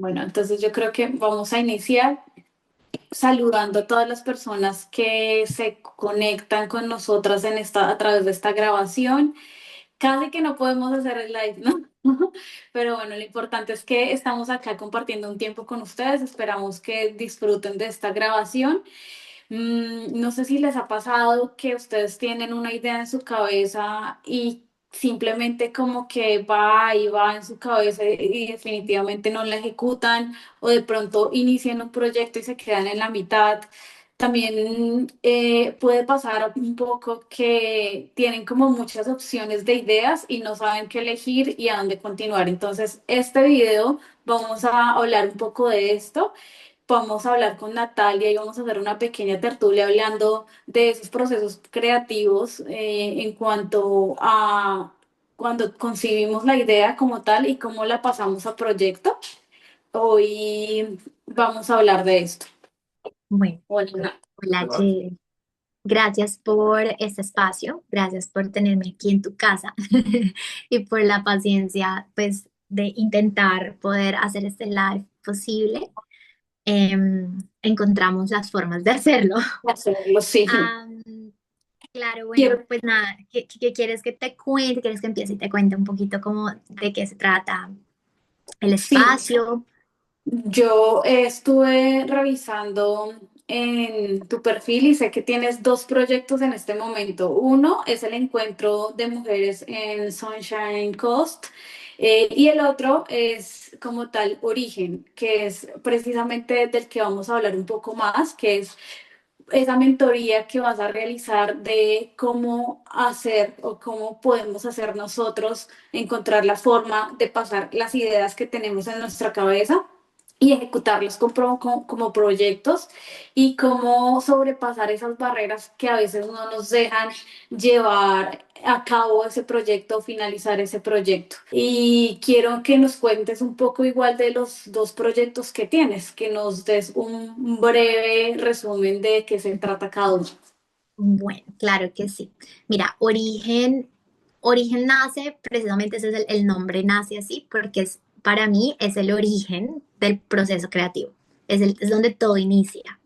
Bueno, entonces yo creo que vamos a iniciar saludando a todas las personas que se conectan con nosotras a través de esta grabación. Casi que no podemos hacer el live, ¿no? Pero bueno, lo importante es que estamos acá compartiendo un tiempo con ustedes. Esperamos que disfruten de esta grabación. No sé si les ha pasado que ustedes tienen una idea en su cabeza y simplemente como que va y va en su cabeza y definitivamente no la ejecutan, o de pronto inician un proyecto y se quedan en la mitad. También puede pasar un poco que tienen como muchas opciones de ideas y no saben qué elegir y a dónde continuar. Entonces, este video vamos a hablar un poco de esto. Vamos a hablar con Natalia y vamos a hacer una pequeña tertulia hablando de esos procesos creativos, en cuanto a cuando concibimos la idea como tal y cómo la pasamos a proyecto. Hoy vamos a hablar de esto. Bueno, Hola. hola, Jay. Gracias por este espacio, gracias por tenerme aquí en tu casa y por la paciencia, pues, de intentar poder hacer este live posible. Encontramos las formas de hacerlo. Hacerlo, sí. Am, claro, bueno, Quiero, pues nada, ¿qué quieres que te cuente? ¿Quieres que empiece y te cuente un poquito como de qué se trata el sí, espacio? yo estuve revisando en tu perfil y sé que tienes dos proyectos en este momento. Uno es el encuentro de mujeres en Sunshine Coast, y el otro es como tal Origen, que es precisamente del que vamos a hablar un poco más, que es esa mentoría que vas a realizar de cómo hacer o cómo podemos hacer nosotros, encontrar la forma de pasar las ideas que tenemos en nuestra cabeza y ejecutarlos como proyectos, y cómo sobrepasar esas barreras que a veces no nos dejan llevar a cabo ese proyecto o finalizar ese proyecto. Y quiero que nos cuentes un poco igual de los dos proyectos que tienes, que nos des un breve resumen de qué se trata cada uno. Bueno, claro que sí. Mira, origen nace, precisamente ese es el nombre, nace así, porque para mí es el origen del proceso creativo, es donde todo inicia.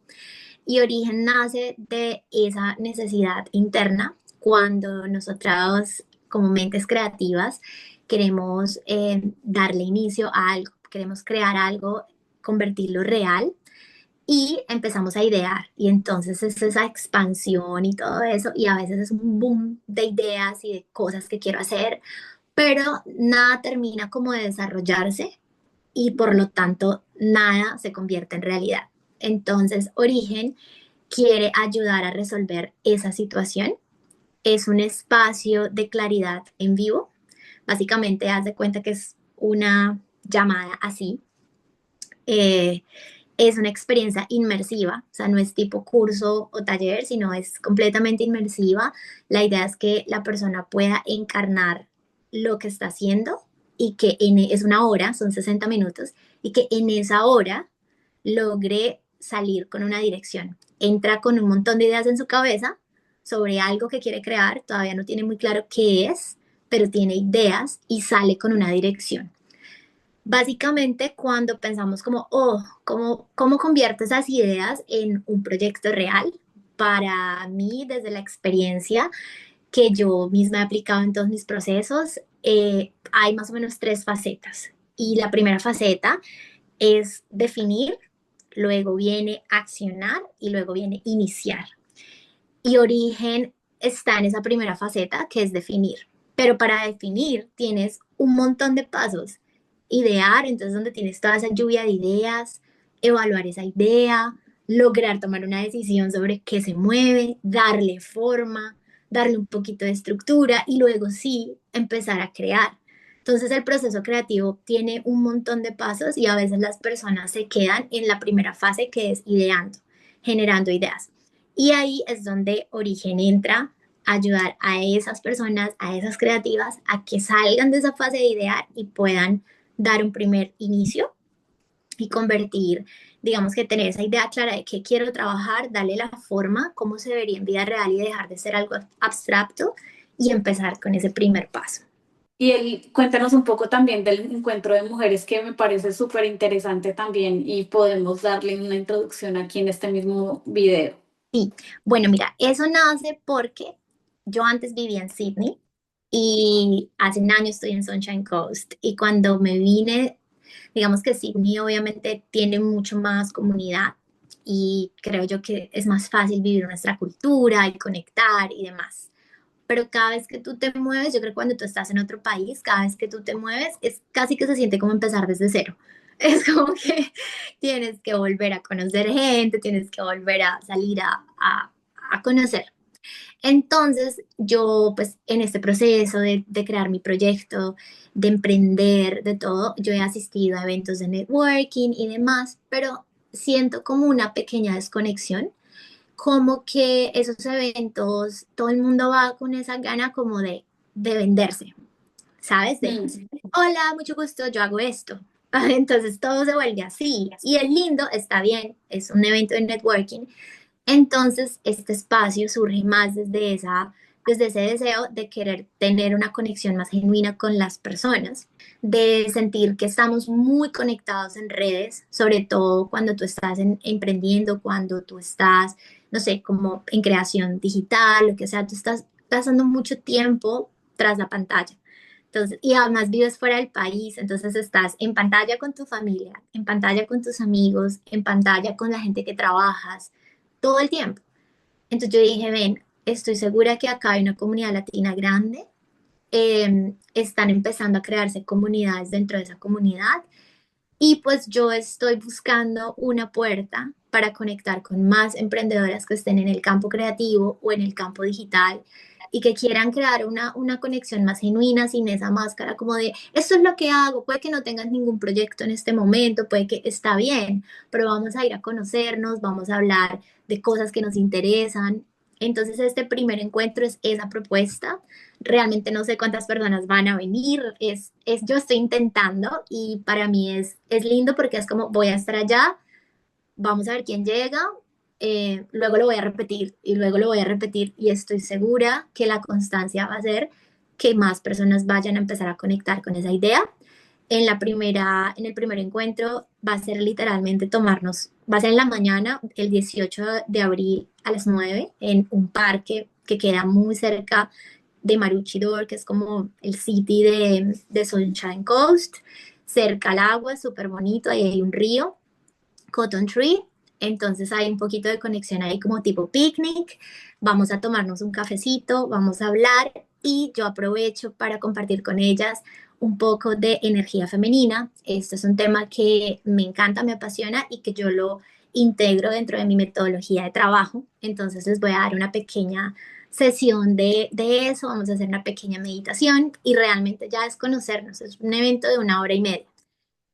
Y origen nace de esa necesidad interna cuando nosotros, como mentes creativas, queremos darle inicio a algo, queremos crear algo, convertirlo real y empezamos a idear. Y entonces es esa expansión y todo eso, y a veces es un boom de ideas y de cosas que quiero hacer, pero nada termina como de desarrollarse y por lo tanto nada se convierte en realidad. Entonces, Origen quiere ayudar a resolver esa situación. Es un espacio de claridad en vivo. Básicamente, haz de cuenta que es una llamada así. Eh, es una experiencia inmersiva, o sea, no es tipo curso o taller, sino es completamente inmersiva. La idea es que la persona pueda encarnar lo que está haciendo y que es una hora, son 60 minutos, y que en esa hora logre salir con una dirección. Entra con un montón de ideas en su cabeza sobre algo que quiere crear, todavía no tiene muy claro qué es, pero tiene ideas y sale con una dirección. Básicamente, cuando pensamos como, oh, ¿cómo convierto esas ideas en un proyecto real? Para mí, desde la experiencia que yo misma he aplicado en todos mis procesos, hay más o menos tres facetas. Y la primera faceta es definir, luego viene accionar y luego viene iniciar. Y origen está en esa primera faceta que es definir. Pero para definir tienes un montón de pasos. Idear, entonces donde tienes toda esa lluvia de ideas, evaluar esa idea, lograr tomar una decisión sobre qué se mueve, darle forma, darle un poquito de estructura y luego sí empezar a crear. Entonces el proceso creativo tiene un montón de pasos y a veces las personas se quedan en la primera fase que es ideando, generando ideas. Y ahí es donde Origen entra a ayudar a esas personas, a esas creativas, a que salgan de esa fase de idear y puedan dar un primer inicio y convertir, digamos que tener esa idea clara de qué quiero trabajar, darle la forma, cómo se vería en vida real y dejar de ser algo abstracto y empezar con ese primer paso. Y cuéntanos un poco también del encuentro de mujeres que me parece súper interesante también y podemos darle una introducción aquí en este mismo video. Sí, bueno, mira, eso nace porque yo antes vivía en Sydney y hace un año estoy en Sunshine Coast y cuando me vine, digamos que Sydney obviamente tiene mucho más comunidad y creo yo que es más fácil vivir nuestra cultura y conectar y demás. Pero cada vez que tú te mueves, yo creo que cuando tú estás en otro país, cada vez que tú te mueves, es casi que se siente como empezar desde cero. Es como que tienes que volver a conocer gente, tienes que volver a salir a conocer. Entonces, yo pues en este proceso de crear mi proyecto, de emprender, de todo, yo he asistido a eventos de networking y demás, pero siento como una pequeña desconexión, como que esos eventos, todo el mundo va con esa gana como de venderse, ¿sabes? De, Mm. hola, mucho gusto, yo hago esto. Entonces todo se vuelve así. Y el lindo está bien, es un evento de networking. Entonces este espacio surge más desde ese deseo de querer tener una conexión más genuina con las personas, de sentir que estamos muy conectados en redes, sobre todo cuando tú estás emprendiendo, cuando tú estás, no sé, como en creación digital, lo que sea, tú estás pasando mucho tiempo tras la pantalla. Entonces, y además vives fuera del país, entonces estás en pantalla con tu familia, en pantalla con tus amigos, en pantalla con la gente que trabajas, todo el tiempo. Entonces yo dije, ven, estoy segura que acá hay una comunidad latina grande, están empezando a crearse comunidades dentro de esa comunidad y pues yo estoy buscando una puerta para conectar con más emprendedoras que estén en el campo creativo o en el campo digital y que quieran crear una conexión más genuina sin esa máscara como de, esto es lo que hago, puede que no tengas ningún proyecto en este momento, puede que está bien, pero vamos a ir a conocernos, vamos a hablar de cosas que nos interesan. Entonces este primer encuentro es esa propuesta. Realmente no sé cuántas personas van a venir, yo estoy intentando y para mí es lindo porque es como voy a estar allá, vamos a ver quién llega, luego lo voy a repetir y luego lo voy a repetir y estoy segura que la constancia va a hacer que más personas vayan a empezar a conectar con esa idea. En el primer encuentro va a ser literalmente tomarnos, va a ser en la mañana, el 18 de abril a las 9 en un parque que queda muy cerca de Maroochydore, que es como el city de Sunshine Coast, cerca al agua, súper bonito, ahí hay un río, Cotton Tree, entonces hay un poquito de conexión ahí como tipo picnic, vamos a tomarnos un cafecito, vamos a hablar y yo aprovecho para compartir con ellas un poco de energía femenina. Este es un tema que me encanta, me apasiona y que yo lo integro dentro de mi metodología de trabajo. Entonces les voy a dar una pequeña sesión de eso, vamos a hacer una pequeña meditación y realmente ya es conocernos, es un evento de 1 hora y media,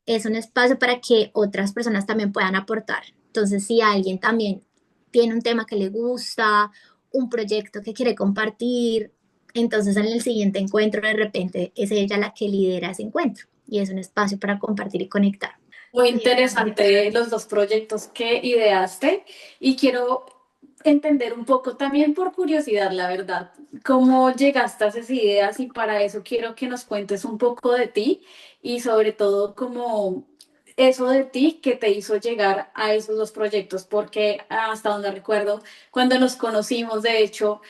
es un espacio para que otras personas también puedan aportar. Entonces, si alguien también tiene un tema que le gusta, un proyecto que quiere compartir, entonces en el siguiente encuentro de repente es ella la que lidera ese encuentro y es un espacio para compartir y conectar. Muy interesante los dos proyectos que ideaste y quiero entender un poco también por curiosidad, la verdad, cómo llegaste a esas ideas y para eso quiero que nos cuentes un poco de ti y sobre todo cómo eso de ti que te hizo llegar a esos dos proyectos, porque hasta donde recuerdo, cuando nos conocimos, de hecho,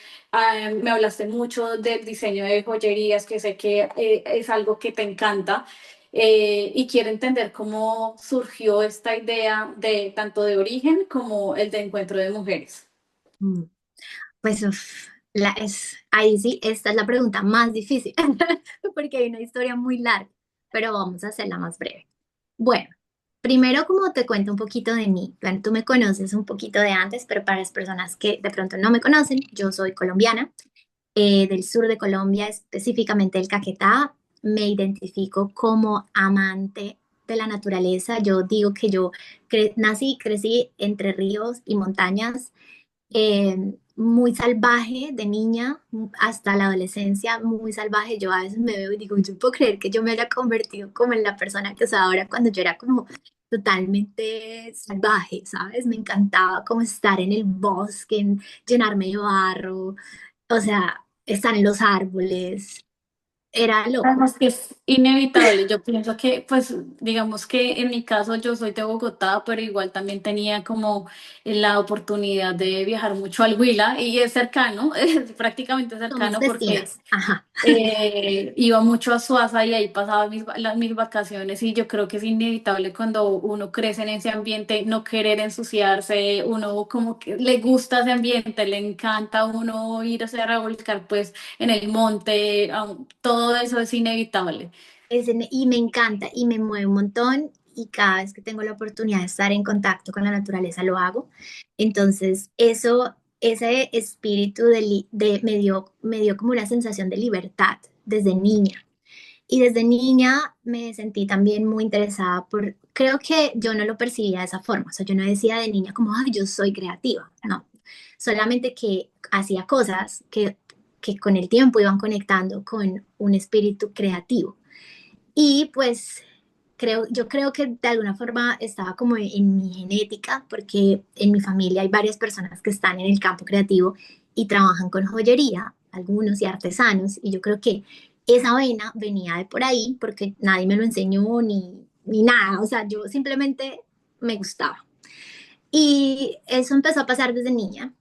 me hablaste mucho del diseño de joyerías, que sé que es algo que te encanta y quiero entender cómo surgió esta idea de tanto de origen como el de encuentro de mujeres. Mm. Pues uf, ahí sí, esta es la pregunta más difícil, porque hay una historia muy larga, pero vamos a hacerla más breve. Bueno, primero como te cuento un poquito de mí, bueno, tú me conoces un poquito de antes, pero para las personas que de pronto no me conocen, yo soy colombiana, del sur de Colombia, específicamente del Caquetá. Me identifico como amante de la naturaleza. Yo digo que yo nací y crecí entre ríos y montañas, muy salvaje de niña hasta la adolescencia, muy salvaje. Yo a veces me veo y digo, yo puedo creer que yo me haya convertido como en la persona que soy ahora cuando yo era como totalmente salvaje, ¿sabes? Me encantaba como estar en el bosque, llenarme de barro, o sea, estar en los árboles. era loco. Además que es inevitable. Yo pienso que, pues, digamos que en mi caso yo soy de Bogotá, pero igual también tenía como la oportunidad de viajar mucho al Huila y es cercano, es prácticamente Somos cercano porque vecinas, ajá. iba mucho a Suaza y ahí pasaba mis vacaciones y yo creo que es inevitable cuando uno crece en ese ambiente no querer ensuciarse, uno como que le gusta ese ambiente, le encanta a uno ir a hacer a volcar pues en el monte, todo eso es inevitable. Y me encanta y me mueve un montón y cada vez que tengo la oportunidad de estar en contacto con la naturaleza lo hago. Entonces, ese espíritu me dio como una sensación de libertad desde niña. Y desde niña me sentí también muy interesada creo que yo no lo percibía de esa forma, o sea, yo no decía de niña como, ay, yo soy creativa, no, solamente que hacía cosas que con el tiempo iban conectando con un espíritu creativo. Y pues yo creo que de alguna forma estaba como en mi genética, porque en mi familia hay varias personas que están en el campo creativo y trabajan con joyería, algunos y artesanos, y yo creo que esa vena venía de por ahí, porque nadie me lo enseñó ni nada, o sea, yo simplemente me gustaba. Y eso empezó a pasar desde niña.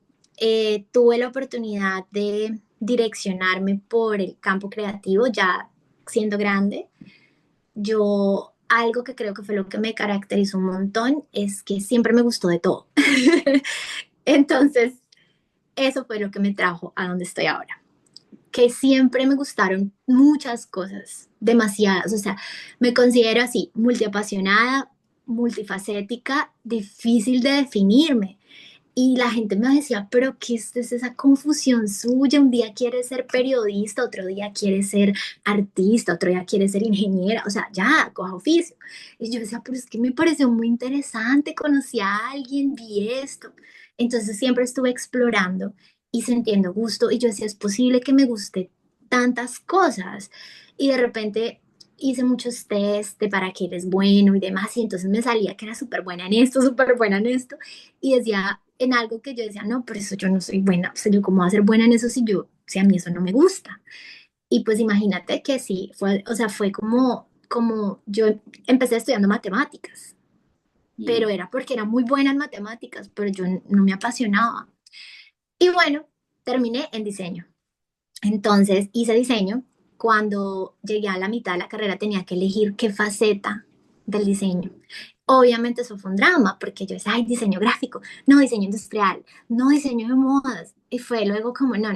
Tuve la oportunidad de direccionarme por el campo creativo ya siendo grande. Yo, algo que creo que fue lo que me caracterizó un montón es que siempre me gustó de todo. Entonces, eso fue lo que me trajo a donde estoy ahora. Que siempre me gustaron muchas cosas, demasiadas. O sea, me considero así, multiapasionada, multifacética, difícil de definirme. Y la gente me decía, pero ¿qué es esa confusión suya? Un día quiere ser periodista, otro día quiere ser artista, otro día quiere ser ingeniera, o sea, ya, coja oficio. Y yo decía, pero es que me pareció muy interesante, conocí a alguien, vi esto. Entonces siempre estuve explorando y sintiendo gusto y yo decía, es posible que me guste tantas cosas. Y de repente hice muchos test de para qué eres bueno y demás, y entonces me salía que era súper buena en esto, súper buena en esto y decía en algo que yo decía, no, pero eso yo no soy buena, o sea, yo cómo voy a ser buena en eso si a mí eso no me gusta. Y pues imagínate que sí, fue, o sea, fue como yo empecé estudiando matemáticas, pero Y, era porque era muy buena en matemáticas, pero yo no me apasionaba. Y bueno, terminé en diseño. Entonces hice diseño. Cuando llegué a la mitad de la carrera tenía que elegir qué faceta del diseño. Obviamente eso fue un drama, porque yo decía, ay, diseño gráfico, no diseño industrial, no diseño de modas. Y fue luego como, no.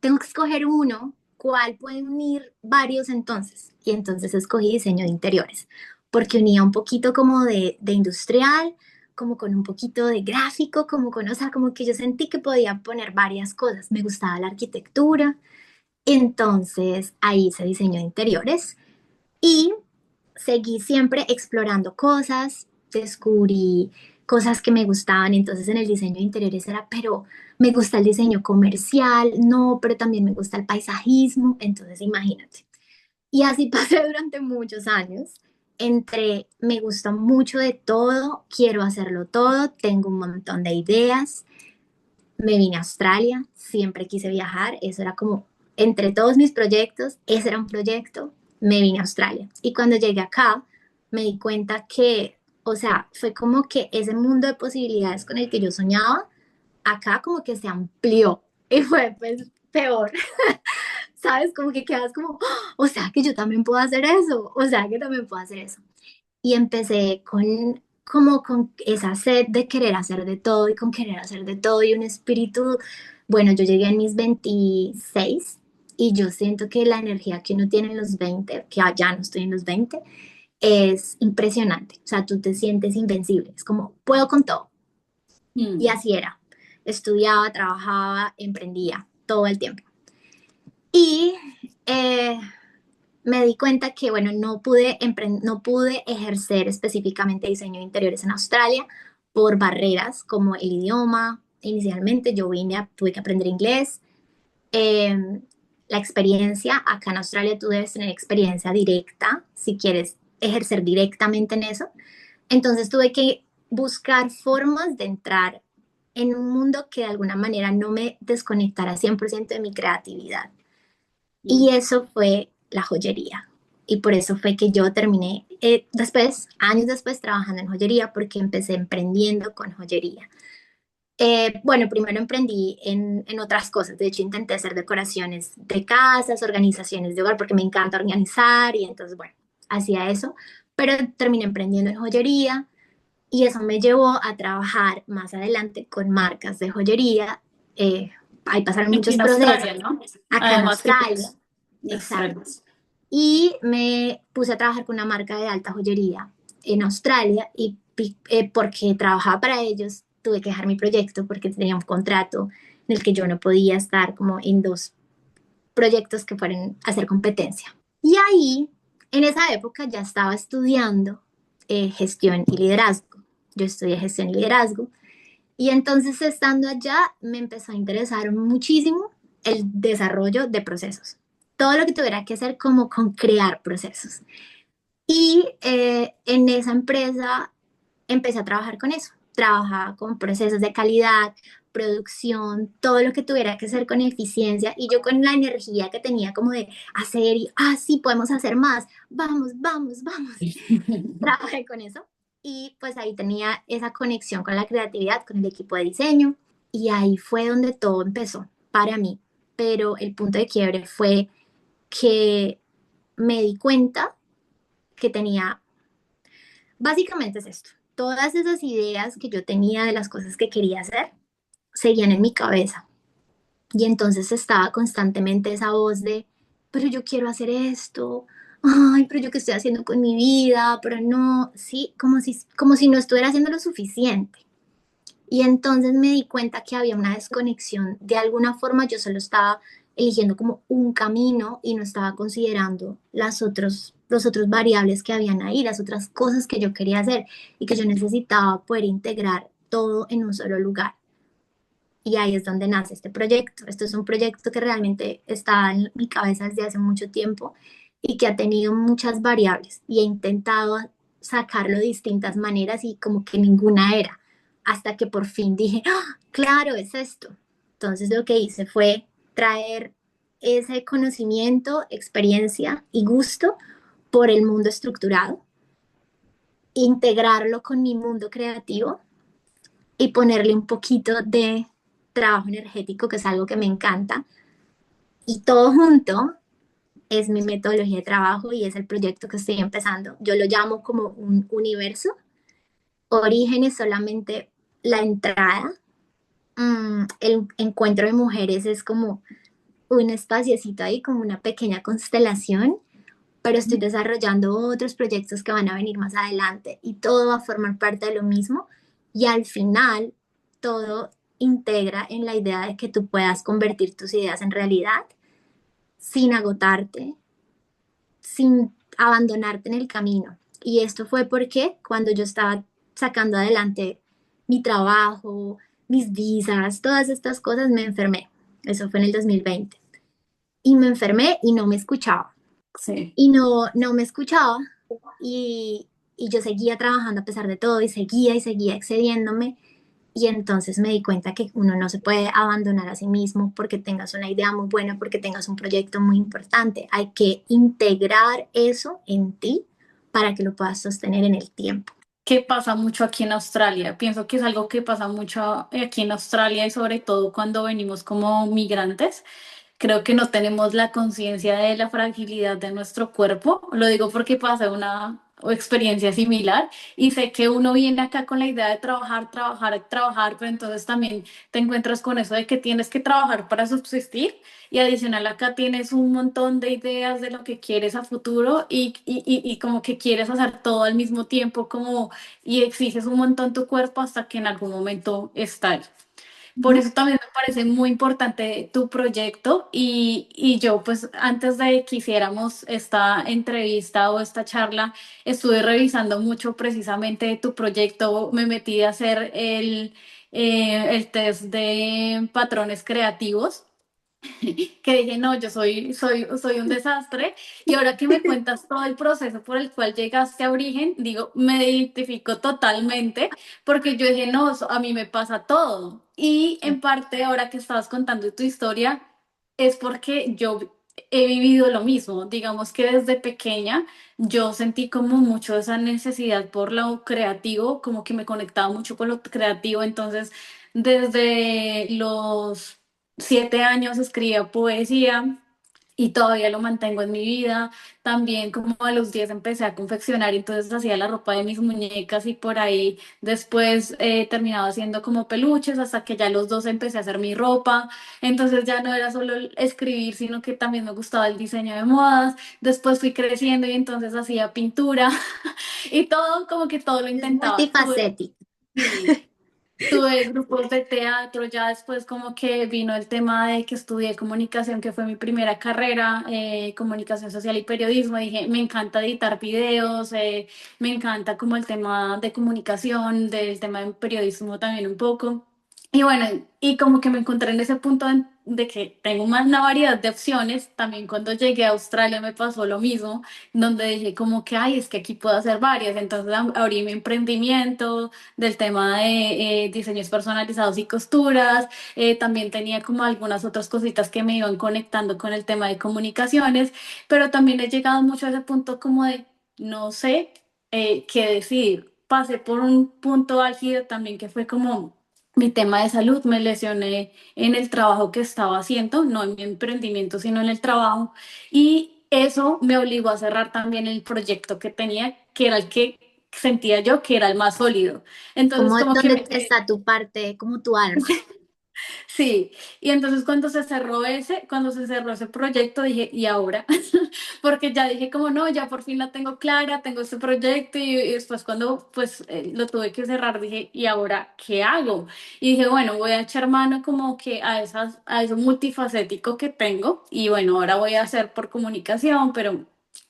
Tengo que escoger uno, ¿cuál puede unir varios entonces? Y entonces escogí diseño de interiores, porque unía un poquito como de industrial, como con un poquito de gráfico, como con, o sea, como que yo sentí que podía poner varias cosas. Me gustaba la arquitectura, entonces ahí hice diseño de interiores y seguí siempre explorando cosas, descubrí cosas que me gustaban, entonces en el diseño de interiores era, pero me gusta el diseño comercial, no, pero también me gusta el paisajismo, entonces imagínate. Y así pasé durante muchos años, entre me gusta mucho de todo, quiero hacerlo todo, tengo un montón de ideas, me vine a Australia, siempre quise viajar, eso era como, entre todos mis proyectos, ese era un proyecto, me vine a Australia. Y cuando llegué acá, me di cuenta que, o sea, fue como que ese mundo de posibilidades con el que yo soñaba, acá como que se amplió y fue pues peor, ¿sabes? Como que quedas como, "Ah, o sea, que yo también puedo hacer eso, o sea, que también puedo hacer eso". Y empecé como con esa sed de querer hacer de todo y con querer hacer de todo y un espíritu, bueno, yo llegué en mis 26 y yo siento que la energía que uno tiene en los 20 que ya no estoy en los 20 es impresionante. O sea, tú te sientes invencible, es como, puedo con todo. Y mm, así era. Estudiaba, trabajaba, emprendía todo el tiempo. Y eh, me di cuenta que, bueno, no pude ejercer específicamente diseño de interiores en Australia por barreras como el idioma. Inicialmente yo tuve que aprender inglés. Eh, la experiencia, acá en Australia tú debes tener experiencia directa si quieres ejercer directamente en eso. Entonces tuve que buscar formas de entrar en un mundo que de alguna manera no me desconectara 100% de mi creatividad. Y eso fue la joyería. Y por eso fue que yo terminé después, años después, trabajando en joyería porque empecé emprendiendo con joyería. Bueno, primero emprendí en otras cosas. De hecho, intenté hacer decoraciones de casas, organizaciones de hogar, porque me encanta organizar y entonces, bueno, hacía eso. Pero terminé emprendiendo en joyería y eso me llevó a trabajar más adelante con marcas de joyería. Eh, Ahí pasaron Aquí muchos en procesos. Australia, ¿no? Acá en Además que Australia, pues, exacto. Australia. Y me puse a trabajar con una marca de alta joyería en Australia y porque trabajaba para ellos, tuve que dejar mi proyecto porque tenía un contrato en el que yo no podía estar como en dos proyectos que fueran a hacer competencia. Y ahí, en esa época, ya estaba estudiando gestión y liderazgo. Yo estudié gestión y liderazgo. Y entonces, estando allá, me empezó a interesar muchísimo el desarrollo de procesos. Todo lo que tuviera que hacer como con crear procesos. Y en esa empresa empecé a trabajar con eso. Trabajaba con procesos de calidad, producción, todo lo que tuviera que hacer con eficiencia y yo con la energía que tenía como de hacer y, sí, podemos hacer más, vamos, vamos, vamos. Trabajé con eso y pues ahí tenía esa conexión con la creatividad, con el equipo de diseño y ahí fue donde todo empezó para mí. Pero el punto de quiebre fue que me di cuenta que tenía, básicamente es esto, todas esas ideas que yo tenía de las cosas que quería hacer seguían en mi cabeza. Y entonces estaba constantemente esa voz de, pero yo quiero hacer esto, ay, pero yo qué estoy haciendo con mi vida, pero no, sí, como si no estuviera haciendo lo suficiente. Y entonces me di cuenta que había una desconexión. De alguna forma yo solo estaba eligiendo como un camino y no estaba considerando los otros variables que habían ahí, las otras cosas que yo quería hacer y que yo necesitaba poder integrar todo en un solo lugar. Y ahí es donde nace este proyecto. Esto es un proyecto que realmente está en mi cabeza desde hace mucho tiempo y que ha tenido muchas variables y he intentado sacarlo de distintas maneras y como que ninguna era, hasta que por fin dije, claro, es esto. Entonces lo que hice fue traer ese conocimiento, experiencia y gusto por el mundo estructurado, integrarlo con mi mundo creativo y ponerle un poquito de trabajo energético, que es algo que me encanta. Y todo junto es mi metodología de trabajo y es el proyecto que estoy empezando. Yo lo llamo como un universo. Origen es solamente la entrada. El encuentro de mujeres es como un espaciecito ahí, como una pequeña constelación, pero estoy desarrollando otros proyectos que van a venir más adelante y todo va a formar parte de lo mismo y al final todo integra en la idea de que tú puedas convertir tus ideas en realidad sin agotarte, sin abandonarte en el camino. Y esto fue porque cuando yo estaba sacando adelante mi trabajo, mis visas, todas estas cosas, me enfermé. Eso fue en el 2020. Y me enfermé y no me escuchaba. Sí. Y no me escuchaba y yo seguía trabajando a pesar de todo y seguía excediéndome y entonces me di cuenta que uno no se puede abandonar a sí mismo porque tengas una idea muy buena, porque tengas un proyecto muy importante. Hay que integrar eso en ti para que lo puedas sostener en el tiempo. Que pasa mucho aquí en Australia. Pienso que es algo que pasa mucho aquí en Australia y sobre todo cuando venimos como migrantes. Creo que no tenemos la conciencia de la fragilidad de nuestro cuerpo. Lo digo porque pasé una experiencia similar y sé que uno viene acá con la idea de trabajar, trabajar, trabajar, pero entonces también te encuentras con eso de que tienes que trabajar para subsistir y adicional acá tienes un montón de ideas de lo que quieres a futuro y como que quieres hacer todo al mismo tiempo como y exiges un montón tu cuerpo hasta que en algún momento estalles. Por Ujú. eso también me parece muy importante tu proyecto y yo pues antes de que hiciéramos esta entrevista o esta charla, estuve revisando mucho precisamente tu proyecto, me metí a hacer el test de patrones creativos que dije, no, soy un desastre. Y ahora que me cuentas todo el proceso por el cual llegaste a Origen, digo, me identifico totalmente, porque yo dije, no, a mí me pasa todo. Y en parte, ahora que estabas contando tu historia, es porque yo he vivido lo mismo. Digamos que desde pequeña yo sentí como mucho esa necesidad por lo creativo, como que me conectaba mucho con lo creativo. Entonces, desde los 7 años escribía poesía. Y todavía lo mantengo en mi vida. También como a los 10 empecé a confeccionar, y entonces hacía la ropa de mis muñecas y por ahí después terminaba haciendo como peluches hasta que ya a los 12 empecé a hacer mi ropa. Entonces ya no era solo el escribir, sino que también me gustaba el diseño de modas. Después fui creciendo y entonces hacía pintura y todo, como que todo lo Es intentaba. multifacético. Sí, tuve grupos de teatro, ya después como que vino el tema de que estudié comunicación, que fue mi primera carrera, comunicación social y periodismo. Dije, me encanta editar videos, me encanta como el tema de comunicación, del tema de periodismo también un poco. Y bueno, y como que me encontré en ese punto de que tengo más una variedad de opciones. También cuando llegué a Australia me pasó lo mismo, donde dije como que, ay, es que aquí puedo hacer varias. Entonces abrí mi emprendimiento del tema de diseños personalizados y costuras. También tenía como algunas otras cositas que me iban conectando con el tema de comunicaciones, pero también he llegado mucho a ese punto como de no sé qué decidir. Pasé por un punto álgido también que fue como mi tema de salud. Me lesioné en el trabajo que estaba haciendo, no en mi emprendimiento, sino en el trabajo. Y eso me obligó a cerrar también el proyecto que tenía, que era el que sentía yo que era el más sólido. Entonces, Como como que donde me quedé. está tu parte, como tu alma. Sí, y entonces cuando se cerró ese proyecto dije, ¿y ahora? Porque ya dije como no, ya por fin la tengo clara, tengo este proyecto y después cuando pues lo tuve que cerrar dije, ¿y ahora qué hago? Y dije, bueno, voy a echar mano como que a eso multifacético que tengo y bueno, ahora voy a hacer por comunicación, pero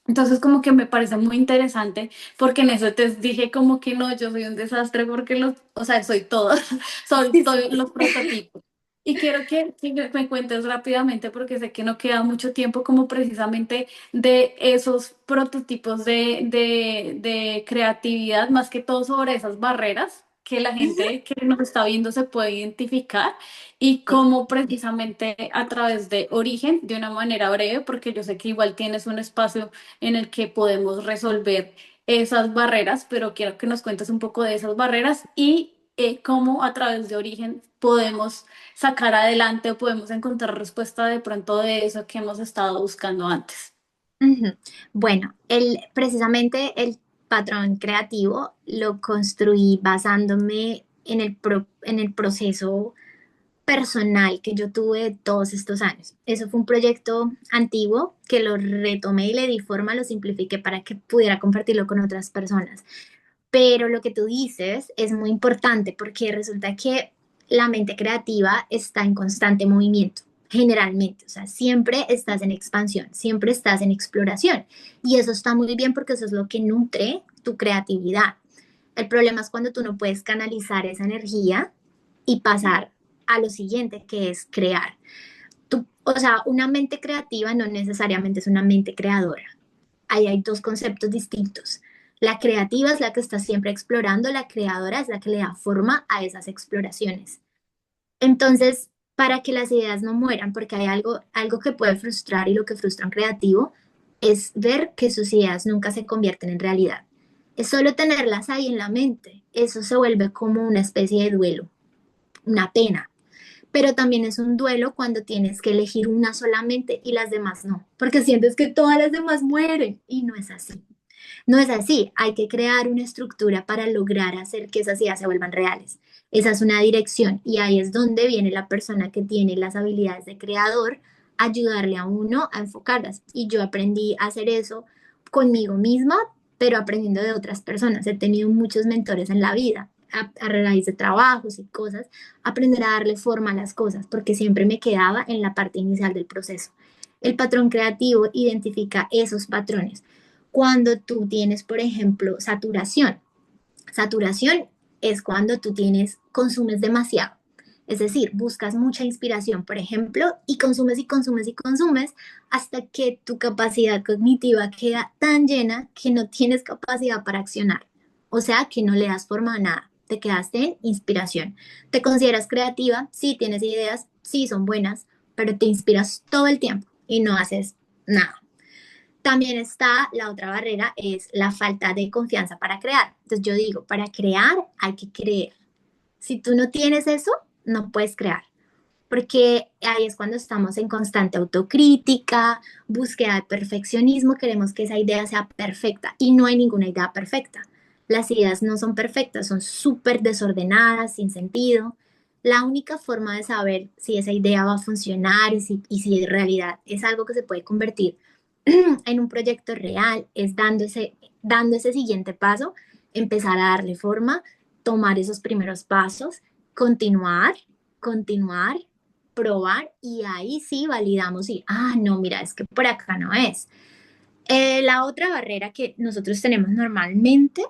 entonces como que me parece muy interesante porque en eso te dije como que no, yo soy un desastre porque o sea, soy todo, soy Sí, todos sí. los prototipos. Y quiero que me cuentes rápidamente, porque sé que no queda mucho tiempo, como precisamente de esos prototipos de creatividad, más que todo sobre esas barreras que la Ujú. gente que nos está viendo se puede identificar y Sí. cómo precisamente a través de Origen, de una manera breve, porque yo sé que igual tienes un espacio en el que podemos resolver esas barreras, pero quiero que nos cuentes un poco de esas barreras y cómo a través de Origen podemos sacar adelante o podemos encontrar respuesta de pronto de eso que hemos estado buscando antes. Ujú. Bueno, precisamente el patrón creativo lo construí basándome en el proceso personal que yo tuve todos estos años. Eso fue un proyecto antiguo que lo retomé y le di forma, lo simplifiqué para que pudiera compartirlo con otras personas. Pero lo que tú dices es muy importante porque resulta que la mente creativa está en constante movimiento, generalmente, o sea, siempre estás en expansión, siempre estás en exploración. Y eso está muy bien porque eso es lo que nutre tu creatividad. El problema es cuando tú no puedes canalizar esa energía y pasar a lo siguiente, que es crear. O sea, una mente creativa no necesariamente es una mente creadora. Ahí hay dos conceptos distintos. La creativa es la que está siempre explorando, la creadora es la que le da forma a esas exploraciones. Entonces, para que las ideas no mueran, porque hay algo que puede frustrar y lo que frustra a un creativo es ver que sus ideas nunca se convierten en realidad. Es solo tenerlas ahí en la mente. Eso se vuelve como una especie de duelo, una pena. Pero también es un duelo cuando tienes que elegir una solamente y las demás no, porque sientes que todas las demás mueren y no es así. No es así, hay que crear una estructura para lograr hacer que esas ideas se vuelvan reales. Esa es una dirección y ahí es donde viene la persona que tiene las habilidades de creador, ayudarle a uno a enfocarlas. Y yo aprendí a hacer eso conmigo misma, pero aprendiendo de otras personas. He tenido muchos mentores en la vida, a raíz de trabajos y cosas, aprender a darle forma a las cosas, porque siempre me quedaba en la parte inicial del proceso. El patrón creativo identifica esos patrones cuando tú tienes, por ejemplo, saturación. Saturación es cuando tú consumes demasiado. Es decir, buscas mucha inspiración, por ejemplo, y consumes y consumes y consumes hasta que tu capacidad cognitiva queda tan llena que no tienes capacidad para accionar. O sea, que no le das forma a nada. Te quedaste en inspiración. ¿Te consideras creativa? Sí, tienes ideas, sí, son buenas, pero te inspiras todo el tiempo y no haces Nada. También está la otra barrera, es la falta de confianza para crear. Entonces yo digo, para crear hay que creer. Si tú no tienes eso, no puedes crear, porque ahí es cuando estamos en constante autocrítica, búsqueda de perfeccionismo, queremos que esa idea sea perfecta y no hay ninguna idea perfecta. Las ideas no son perfectas, son súper desordenadas, sin sentido. La única forma de saber si esa idea va a funcionar y si en realidad es algo que se puede convertir en un proyecto real es dando ese siguiente paso, empezar a darle forma, tomar esos primeros pasos, continuar, continuar, probar y ahí sí validamos y, no, mira, es que por acá no es. La otra barrera que nosotros tenemos normalmente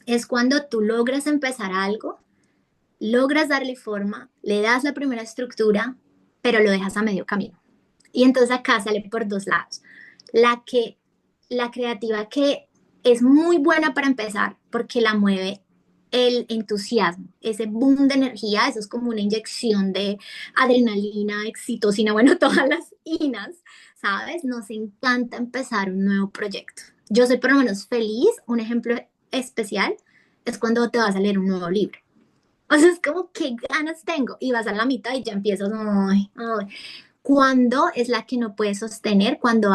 es cuando tú logras empezar algo, logras darle forma, le das la primera estructura, pero lo dejas a medio camino. Y entonces acá sale por dos lados. La que, la creativa que es muy buena para empezar porque la mueve el entusiasmo, ese boom de energía, eso es como una inyección de adrenalina, excitocina, bueno, todas las inas, ¿sabes? Nos encanta empezar un nuevo proyecto. Yo soy por lo menos feliz, un ejemplo especial es cuando te vas a leer un nuevo libro. O sea, es como que ganas tengo y vas a la mitad y ya empiezas, ay, ay. Cuando es la que no puede sostener, cuando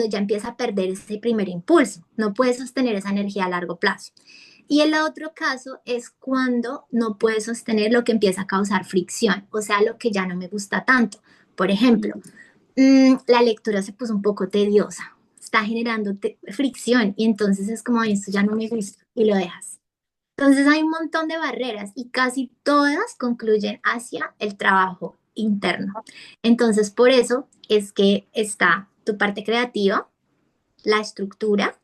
ya empieza a perder ese primer impulso, no puede sostener esa energía a largo plazo. Y el otro caso es cuando no puede sostener lo que empieza a causar fricción, o sea, lo que ya no me gusta tanto. Por ejemplo, la lectura se puso un poco tediosa, está generando fricción y entonces es como, esto ya no me gusta y lo dejas. Entonces hay un montón de barreras y casi todas concluyen hacia el trabajo interno. Entonces por eso es que está tu parte creativa, la estructura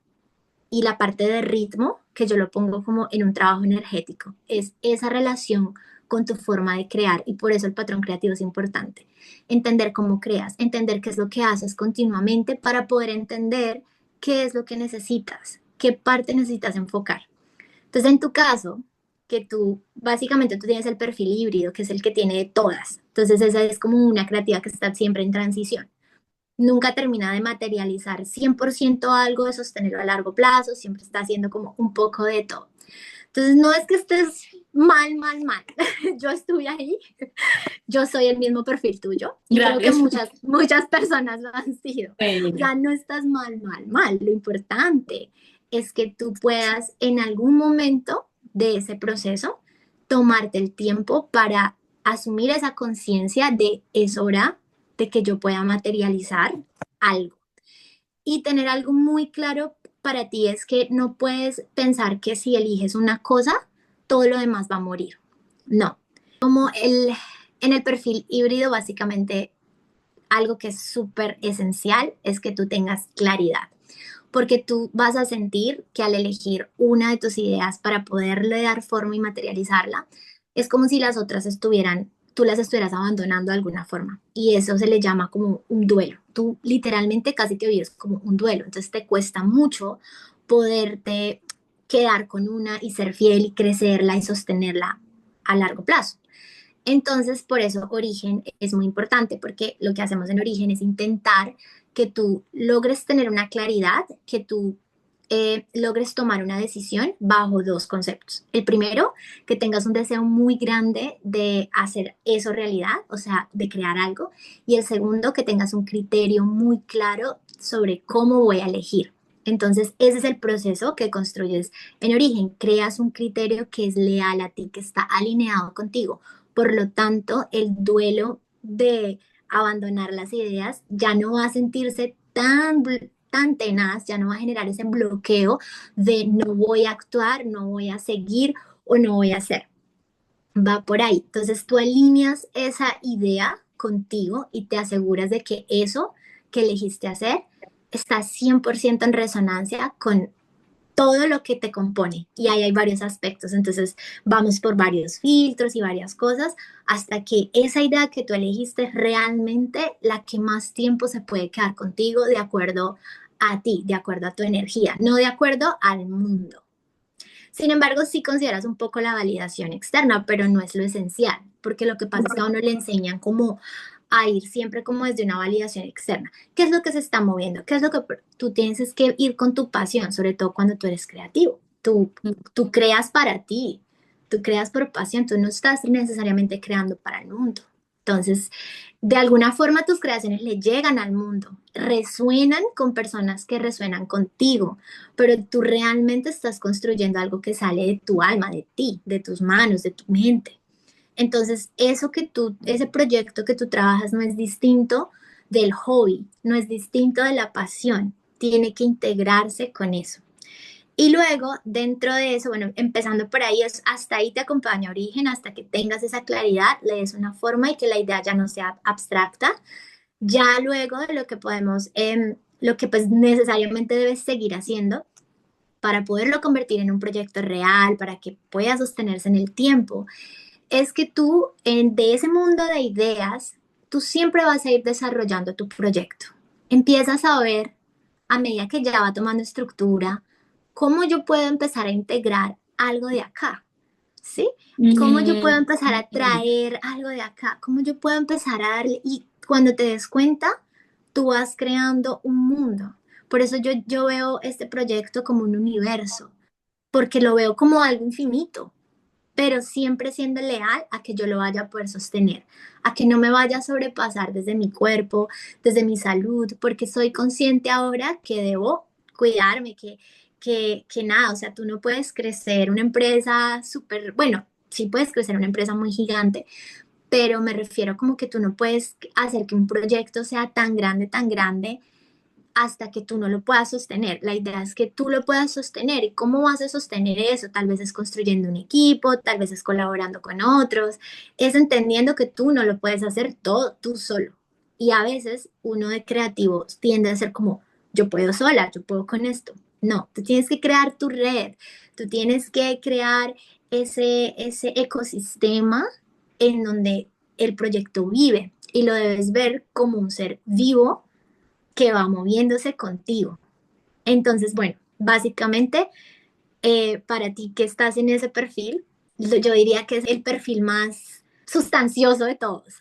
y la parte de ritmo, que yo lo pongo como en un trabajo energético. Es esa relación con tu forma de crear y por eso el patrón creativo es importante. Entender cómo creas, entender qué es lo que haces continuamente para poder entender qué es lo que necesitas, qué parte necesitas enfocar. Entonces, en tu caso, que tú, básicamente tú tienes el perfil híbrido, que es el que tiene de todas. Entonces, esa es como una creativa que está siempre en transición. Nunca termina de materializar 100% algo, de sostenerlo a largo plazo, siempre está haciendo como un poco de todo. Entonces, no es que estés mal, mal, mal. Yo estuve ahí, yo soy el mismo perfil tuyo y creo que Gracias. muchas, muchas personas lo han sido. O Bueno, sea, no estás mal, mal, mal. Lo importante es que tú puedas en algún momento de ese proceso tomarte el tiempo para asumir esa conciencia de es hora de que yo pueda materializar algo. Y tener algo muy claro para ti es que no puedes pensar que si eliges una cosa, todo lo demás va a morir. No. En el perfil híbrido, básicamente, algo que es súper esencial es que tú tengas claridad, porque tú vas a sentir que al elegir una de tus ideas para poderle dar forma y materializarla, es como si las otras tú las estuvieras abandonando de alguna forma. Y eso se le llama como un duelo. Tú literalmente casi que vives como un duelo. Entonces te cuesta mucho poderte quedar con una y ser fiel y crecerla y sostenerla a largo plazo. Entonces, por eso origen es muy importante, porque lo que hacemos en origen es intentar que tú logres tener una claridad, que tú logres tomar una decisión bajo dos conceptos. El primero, que tengas un deseo muy grande de hacer eso realidad, o sea, de crear algo. Y el segundo, que tengas un criterio muy claro sobre cómo voy a elegir. Entonces, ese es el proceso que construyes en origen. Creas un criterio que es leal a ti, que está alineado contigo. Por lo tanto, el duelo de abandonar las ideas ya no va a sentirse tan tenaz, ya no va a generar ese bloqueo de no voy a actuar, no voy a seguir o no voy a hacer. Va por ahí. Entonces tú alineas esa idea contigo y te aseguras de que eso que elegiste hacer está 100% en resonancia con todo lo que te compone y ahí hay varios aspectos, entonces vamos por varios filtros y varias cosas hasta que esa idea que tú elegiste es realmente la que más tiempo se puede quedar contigo de acuerdo a ti, de acuerdo a tu energía, no de acuerdo al mundo. Sin embargo, sí consideras un poco la validación externa, pero no es lo esencial, porque lo que pasa es que a uno le enseñan como a ir siempre como desde una validación externa. ¿Qué es lo que se está moviendo? ¿Qué es lo que tú tienes es que ir con tu pasión, sobre todo cuando tú eres creativo? Tú creas para ti, tú creas por pasión, tú no estás necesariamente creando para el mundo. Entonces, de alguna forma tus creaciones le llegan al mundo, resuenan con personas que resuenan contigo, pero tú realmente estás construyendo algo que sale de tu alma, de ti, de tus manos, de tu mente. Entonces, ese proyecto que tú trabajas no es distinto del hobby, no es distinto de la pasión, tiene que integrarse con eso. Y luego, dentro de eso, bueno, empezando por ahí, hasta ahí te acompaña Origen, hasta que tengas esa claridad, le des una forma y que la idea ya no sea abstracta. Ya luego de lo que podemos, lo que pues necesariamente debes seguir haciendo para poderlo convertir en un proyecto real, para que pueda sostenerse en el tiempo, es que tú, de ese mundo de ideas, tú siempre vas a ir desarrollando tu proyecto. Empiezas a ver, a medida que ya va tomando estructura, cómo yo puedo empezar a integrar algo de acá, ¿sí? Cómo yo puedo Mm, empezar a traer algo de acá, cómo yo puedo empezar a darle, y cuando te des cuenta, tú vas creando un mundo. Por eso yo veo este proyecto como un universo, porque lo veo como algo infinito, pero siempre siendo leal a que yo lo vaya a poder sostener, a que no me vaya a sobrepasar desde mi cuerpo, desde mi salud, porque soy consciente ahora que debo cuidarme, que nada, o sea, tú no puedes crecer una empresa súper, bueno, sí puedes crecer una empresa muy gigante, pero me refiero como que tú no puedes hacer que un proyecto sea tan grande hasta que tú no lo puedas sostener. La idea es que tú lo puedas sostener. ¿Y cómo vas a sostener eso? Tal vez es construyendo un equipo, tal vez es colaborando con otros, es entendiendo que tú no lo puedes hacer todo tú solo. Y a veces uno de creativo tiende a ser como, yo puedo sola, yo puedo con esto. No, tú tienes que crear tu red, tú tienes que crear ese ecosistema en donde el proyecto vive y lo debes ver como un ser vivo que va moviéndose contigo. Entonces, bueno, básicamente, para ti que estás en ese perfil, yo diría que es el perfil más sustancioso de todos,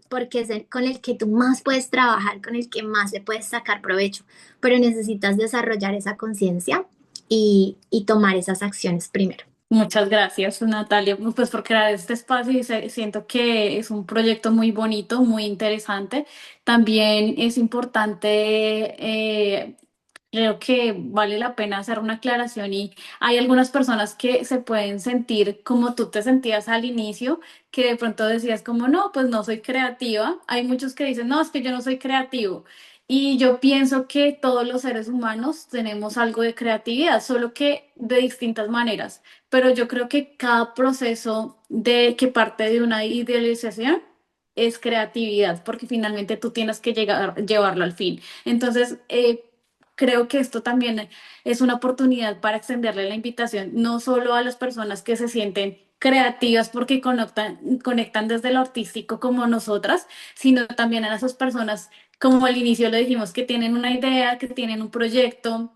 porque es el con el que tú más puedes trabajar, con el que más le puedes sacar provecho, pero necesitas desarrollar esa conciencia y tomar esas acciones primero. muchas gracias, Natalia, pues por crear este espacio y siento que es un proyecto muy bonito, muy interesante. También es importante, creo que vale la pena hacer una aclaración y hay algunas personas que se pueden sentir como tú te sentías al inicio, que de pronto decías como, no, pues no soy creativa. Hay muchos que dicen, no, es que yo no soy creativo. Y yo pienso que todos los seres humanos tenemos algo de creatividad, solo que de distintas maneras, pero yo creo que cada proceso de que parte de una idealización es creatividad, porque finalmente tú tienes que llevarlo al fin. Entonces, creo que esto también es una oportunidad para extenderle la invitación, no solo a las personas que se sienten creativas porque conectan desde lo artístico como nosotras, sino también a esas personas, como al inicio lo dijimos, que tienen una idea, que tienen un proyecto,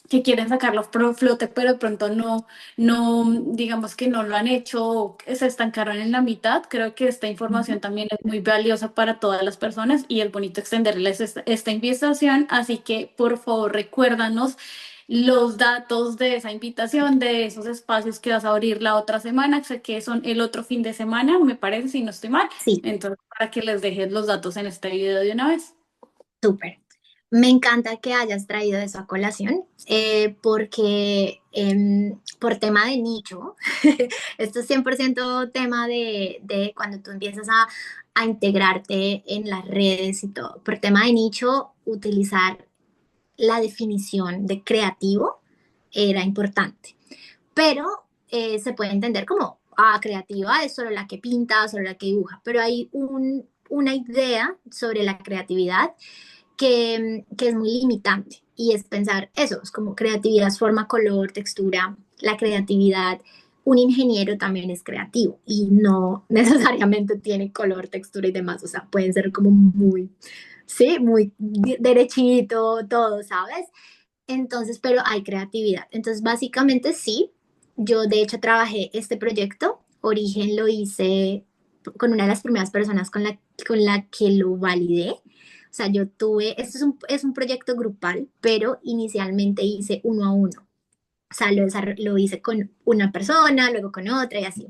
que quieren sacarlo a flote, pero de pronto digamos que no lo han hecho, o que se estancaron en la mitad. Creo que esta información también es muy valiosa para todas las personas y es bonito extenderles esta invitación. Así que por favor recuérdanos los datos de esa invitación, de esos espacios que vas a abrir la otra semana, sé que son el otro fin de semana, me parece, si no estoy mal. Sí, Entonces, para que les dejes los datos en este video de una vez. súper. Me encanta que hayas traído eso a colación, porque por tema de nicho, esto es 100% tema de cuando tú empiezas a integrarte en las redes y todo. Por tema de nicho, utilizar la definición de creativo era importante, pero se puede entender como, creativa es solo la que pinta, solo la que dibuja, pero hay una idea sobre la creatividad que es muy limitante y es pensar eso, es como creatividad, forma, color, textura, la creatividad. Un ingeniero también es creativo y no necesariamente tiene color, textura y demás, o sea, pueden ser como muy, sí, muy derechito, todo, ¿sabes? Entonces, pero hay creatividad. Entonces, básicamente sí, yo de hecho trabajé este proyecto, Origen lo hice con una de las primeras personas con la que lo validé. O sea, yo tuve, es un proyecto grupal, pero inicialmente hice uno a uno. O sea, lo hice con una persona, luego con otra y así.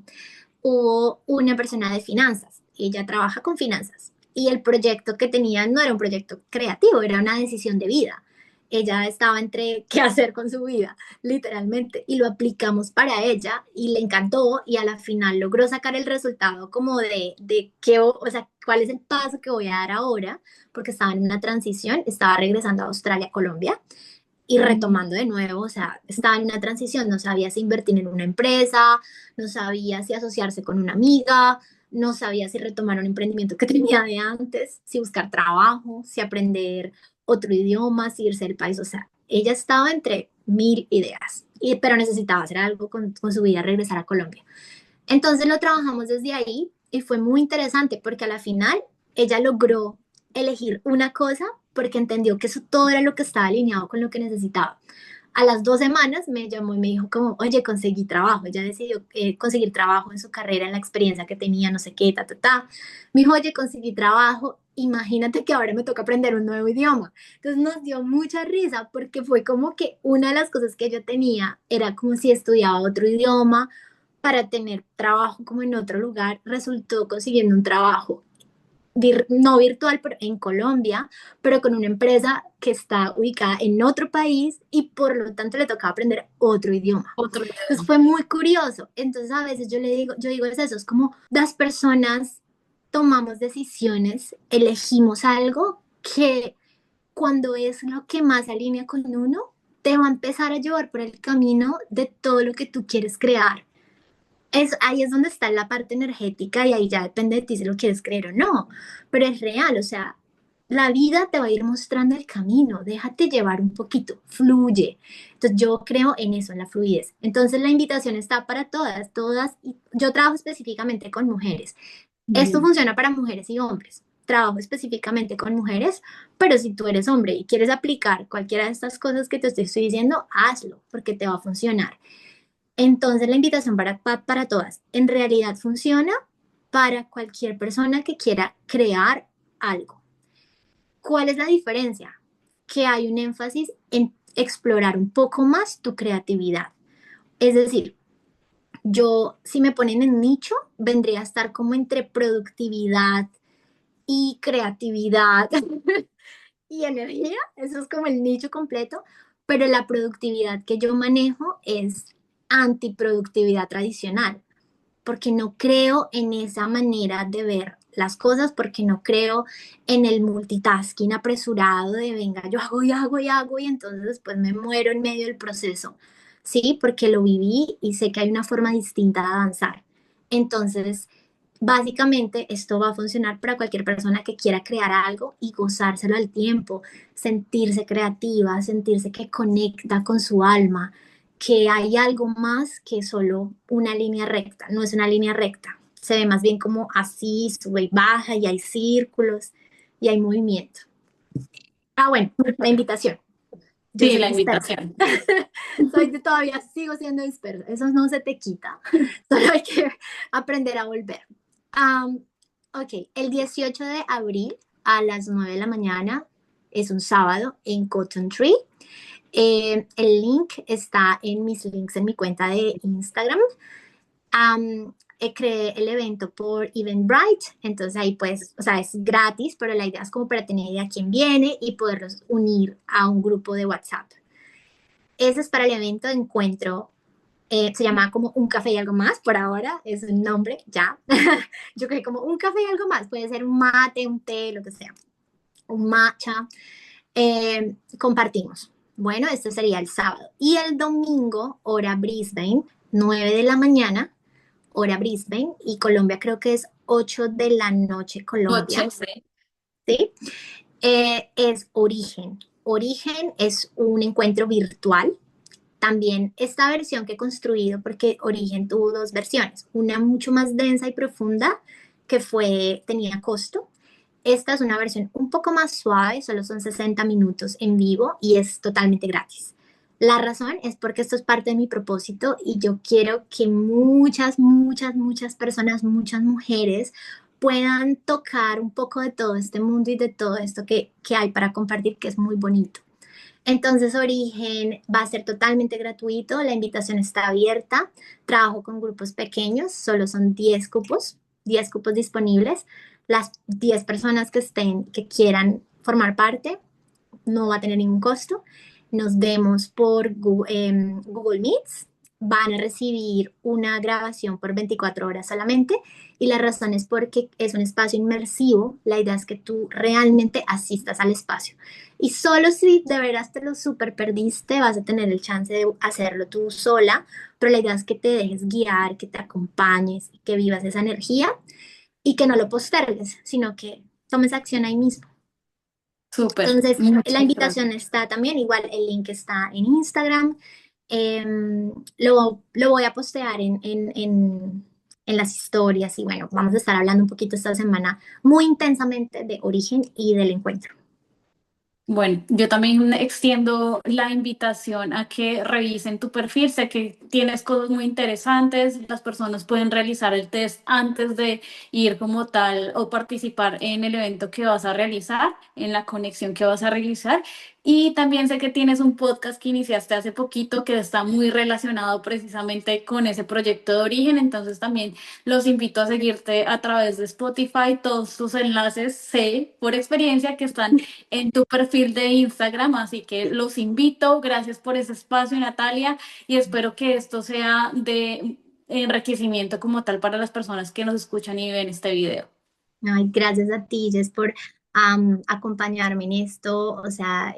Hubo una persona de finanzas, ella trabaja con finanzas y el proyecto que tenía no era un proyecto creativo, era una decisión de vida. Ella estaba entre qué hacer con su vida, literalmente, y lo aplicamos para ella y le encantó y a la final logró sacar el resultado como de qué, o sea, cuál es el paso que voy a dar ahora, porque estaba en una transición, estaba regresando a Australia, Colombia, y retomando de nuevo, o sea, estaba en una transición, no sabía si invertir en una empresa, no sabía si asociarse con una amiga, no sabía si retomar un emprendimiento que tenía de antes, si buscar trabajo, si aprender otro idioma, si irse del país, o sea, ella estaba entre mil ideas, pero necesitaba hacer algo con su vida, regresar a Colombia. Entonces lo trabajamos desde ahí y fue muy interesante porque a la final ella logró elegir una cosa porque entendió que eso todo era lo que estaba alineado con lo que necesitaba. A las 2 semanas me llamó y me dijo como, oye, conseguí trabajo. Ella decidió conseguir trabajo en su carrera, en la experiencia que tenía, no sé qué, ta, ta, ta. Me dijo, oye, conseguí trabajo. Imagínate que ahora me toca aprender un nuevo idioma. Entonces nos dio mucha risa porque fue como que una de las cosas que yo tenía era como si estudiaba otro idioma para tener trabajo como en otro lugar, resultó consiguiendo un trabajo no virtual, pero en Colombia, pero con una empresa que está ubicada en otro país y por lo tanto le tocaba aprender otro idioma. Otro Entonces dedo. fue muy curioso. Entonces a veces yo digo es eso, es como las personas tomamos decisiones, elegimos algo que cuando es lo que más alinea con uno, te va a empezar a llevar por el camino de todo lo que tú quieres crear. Ahí es donde está la parte energética y ahí ya depende de ti si lo quieres creer o no, pero es real, o sea, la vida te va a ir mostrando el camino, déjate llevar un poquito, fluye. Entonces yo creo en eso, en la fluidez. Entonces la invitación está para todas, todas, y yo trabajo específicamente con mujeres. Esto Bien. funciona para mujeres y hombres. Trabajo específicamente con mujeres, pero si tú eres hombre y quieres aplicar cualquiera de estas cosas que te estoy diciendo, hazlo, porque te va a funcionar. Entonces la invitación para todas, en realidad funciona para cualquier persona que quiera crear algo. ¿Cuál es la diferencia? Que hay un énfasis en explorar un poco más tu creatividad. Es decir, yo si me ponen en nicho, vendría a estar como entre productividad y creatividad y energía. Eso es como el nicho completo, pero la productividad que yo manejo es antiproductividad tradicional porque no creo en esa manera de ver las cosas, porque no creo en el multitasking apresurado de venga, yo hago y hago y hago y entonces después me muero en medio del proceso. Sí, porque lo viví y sé que hay una forma distinta de avanzar. Entonces, básicamente esto va a funcionar para cualquier persona que quiera crear algo y gozárselo al tiempo, sentirse creativa, sentirse que conecta con su alma, que hay algo más que solo una línea recta, no es una línea recta, se ve más bien como así, sube y baja y hay círculos y hay movimiento. Ah, bueno, la invitación. Yo Sí, soy la dispersa. invitación. Todavía sigo siendo dispersa. Eso no se te quita. Solo hay que aprender a volver. Um, ok, el 18 de abril a las 9 de la mañana es un sábado en Cotton Tree. El link está en mis links en mi cuenta de Instagram. Creé el evento por Eventbrite, entonces ahí pues, o sea, es gratis, pero la idea es como para tener idea quién viene y poderlos unir a un grupo de WhatsApp. Ese es para el evento de encuentro. Se llama como un café y algo más, por ahora es un nombre, ya. Yo creo como un café y algo más, puede ser un mate, un té, lo que sea, un matcha. Compartimos. Bueno, esto sería el sábado. Y el domingo, hora Brisbane, 9 de la mañana, hora Brisbane, y Colombia creo que es 8 de la noche Colombia, Noche, sí. ¿sí? Es Origen. Origen es un encuentro virtual. También esta versión que he construido, porque Origen tuvo dos versiones, una mucho más densa y profunda que tenía costo. Esta es una versión un poco más suave, solo son 60 minutos en vivo y es totalmente gratis. La razón es porque esto es parte de mi propósito y yo quiero que muchas, muchas, muchas personas, muchas mujeres puedan tocar un poco de todo este mundo y de todo esto que hay para compartir, que es muy bonito. Entonces, Origen va a ser totalmente gratuito, la invitación está abierta, trabajo con grupos pequeños, solo son 10 cupos disponibles. Las 10 personas que estén, que quieran formar parte, no va a tener ningún costo. Nos vemos por Google Meets. Van a recibir una grabación por 24 horas solamente y la razón es porque es un espacio inmersivo. La idea es que tú realmente asistas al espacio. Y solo si de veras te lo super perdiste, vas a tener el chance de hacerlo tú sola, pero la idea es que te dejes guiar, que te acompañes, que vivas esa energía y que no lo postergues, sino que tomes acción ahí mismo. Súper, Entonces, la muchas invitación gracias. está también, igual el link está en Instagram. Lo voy a postear en las historias y bueno, vamos a estar hablando un poquito esta semana muy intensamente de Origen y del encuentro. Bueno, yo también extiendo la invitación a que revisen tu perfil. Sé que tienes cosas muy interesantes. Las personas pueden realizar el test antes de ir como tal o participar en el evento que vas a realizar, en la conexión que vas a realizar. Y también sé que tienes un podcast que iniciaste hace poquito que está muy relacionado precisamente con ese proyecto de origen. Entonces también los invito a seguirte a través de Spotify. Todos tus enlaces sé por experiencia que están en tu perfil de Instagram, así que los invito. Gracias por ese espacio, Natalia, y espero que esto sea de enriquecimiento como tal para las personas que nos escuchan y ven este video. Ay, gracias a ti, Jess, por acompañarme en esto. O sea,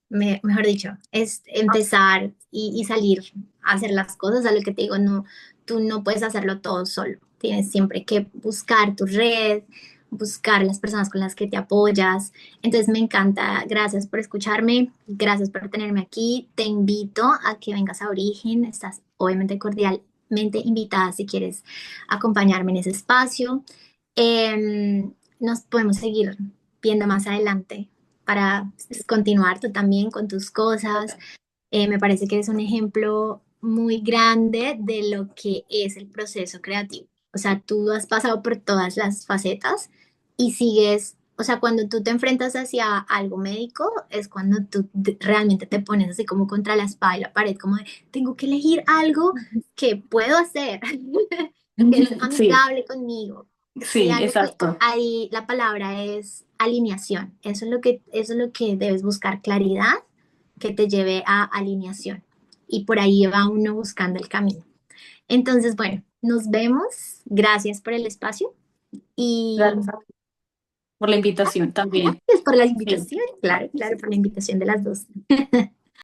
mejor dicho, es empezar y salir a hacer las cosas. A lo que te digo, no, tú no puedes hacerlo todo solo. Tienes siempre que buscar tu red, buscar las personas con las que te apoyas. Entonces me encanta. Gracias por escucharme, gracias por tenerme aquí. Te invito a que vengas a Origen. Estás obviamente cordialmente invitada si quieres acompañarme en ese espacio. Nos podemos seguir viendo más adelante para continuar tú también con tus cosas. Me parece que eres un ejemplo muy grande de lo que es el proceso creativo. O sea, tú has pasado por todas las facetas y sigues, o sea, cuando tú te enfrentas hacia algo médico, es cuando tú realmente te pones así como contra la espada y la pared, como de, tengo que elegir algo que puedo hacer, que es Sí, amigable conmigo. Y sí, algo que exacto. ahí la palabra es alineación. Eso es lo que debes buscar, claridad que te lleve a alineación. Y por ahí va uno buscando el camino. Entonces, bueno, nos vemos. Gracias por el espacio y Gracias por la invitación también. gracias por la Sí. invitación. Claro, claro, por la invitación de las dos.